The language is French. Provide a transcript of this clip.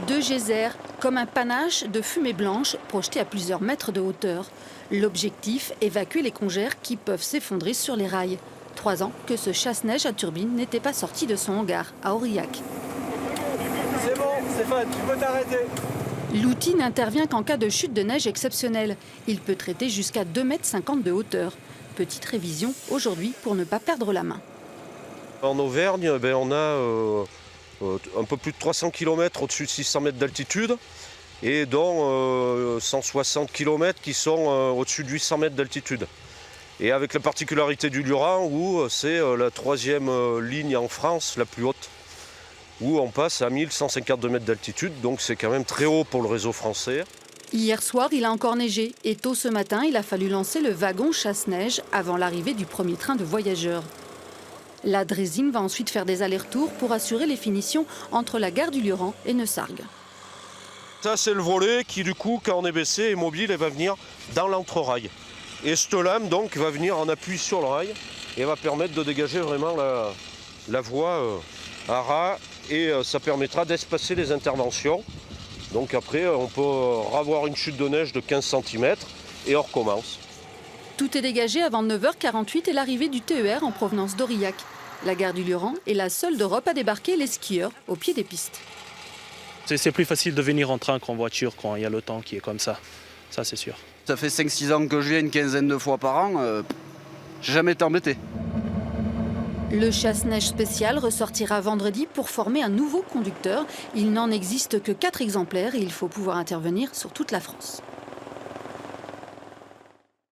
Deux geysers, comme un panache de fumée blanche projeté à plusieurs mètres de hauteur. L'objectif, évacuer les congères qui peuvent s'effondrer sur les rails. 3 ans que ce chasse-neige à turbine n'était pas sorti de son hangar à Aurillac. C'est bon, Stéphane, tu peux t'arrêter. L'outil n'intervient qu'en cas de chute de neige exceptionnelle. Il peut traiter jusqu'à 2,50 m de hauteur. Petite révision aujourd'hui pour ne pas perdre la main. En Auvergne, on a un peu plus de 300 km au-dessus de 600 mètres d'altitude et dont 160 km qui sont au-dessus de 800 mètres d'altitude. Et avec la particularité du Lioran où c'est la 3e ligne en France, la plus haute, où on passe à 1152 mètres d'altitude, donc c'est quand même très haut pour le réseau français. Hier soir, il a encore neigé et tôt ce matin, il a fallu lancer le wagon chasse-neige avant l'arrivée du premier train de voyageurs. La Draisine va ensuite faire des allers-retours pour assurer les finitions entre la gare du Lioran et Neussargues. Ça, c'est le volet qui, du coup, quand on est baissé, est mobile et va venir dans l'entrerail. Et cette lame, donc, va venir en appui sur le rail et va permettre de dégager vraiment la voie à ras et ça permettra d'espacer les interventions. Donc après, on peut avoir une chute de neige de 15 cm et on recommence. Tout est dégagé avant 9h48 et l'arrivée du TER en provenance d'Aurillac. La gare du Lioran est la seule d'Europe à débarquer les skieurs au pied des pistes. C'est plus facile de venir en train qu'en voiture quand il y a le temps qui est comme ça c'est sûr. Ça fait 5-6 ans que je viens une quinzaine de fois par an, j'ai jamais été embêté. Le chasse-neige spécial ressortira vendredi pour former un nouveau conducteur. Il n'en existe que 4 exemplaires et il faut pouvoir intervenir sur toute la France.